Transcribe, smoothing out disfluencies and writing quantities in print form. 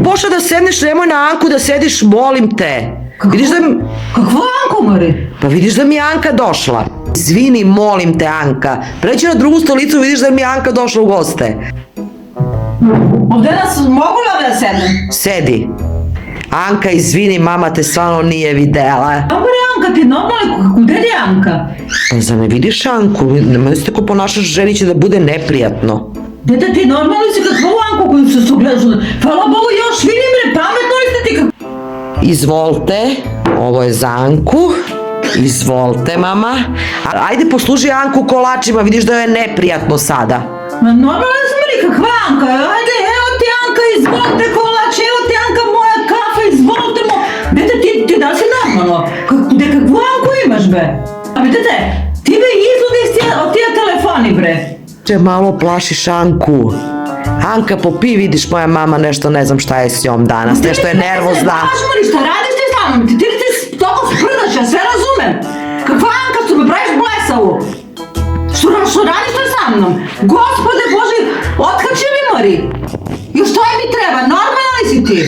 ti pošla da sedneš, nemoj na Anku da sediš, molim te. Vidiš da... Kakva Anku, Mari? Pa vidiš da mi je Anka došla. Izvini, molim te, Anka. Pređi na drugu stolicu, vidiš da mi je Anka došla u goste. Ovde nas, mogu li ovde da sednem? Sedi. Anka, izvini, mama te stvarno nije videla. Dobro je Anka, ti normalno, gde je Anka? Pa zar ne vidiš Anku? Nemoj se tako ponašaš, ženi će da bude neprijatno. Dete, ti normalno si kakvu Anku koju se sugledaš? Hvala Bogu, još vidim bre, pametno li ste ti kako... Izvolite, ovo je za Anku. Izvolite, mama. Ajde, posluži Anku kolačima, vidiš da joj je neprijatno sada. Ma normalno sam li kakva Anka, ajde, evo ti Anka, izvolite kolač, evo ti Anka moja kafa, izvolite mo... Dete, ti da li si normalno? Kakvu Anku imaš bre? A dete, ti me izludiš od tija telefoni bre. Če malo plašiš Anku. Anka, popi, vidiš, moja mama nešto, ne znam šta je s njom danas, nešto je nervozna. Šta radiš ti sa mnom? Ti toliko sprdaš, ja sve razumem. Kakva Anka, što me praviš blesavu? Što radiš ti sa mnom? Gospode Bože, otkači mi Mari. Još što mi treba, normalno li si ti?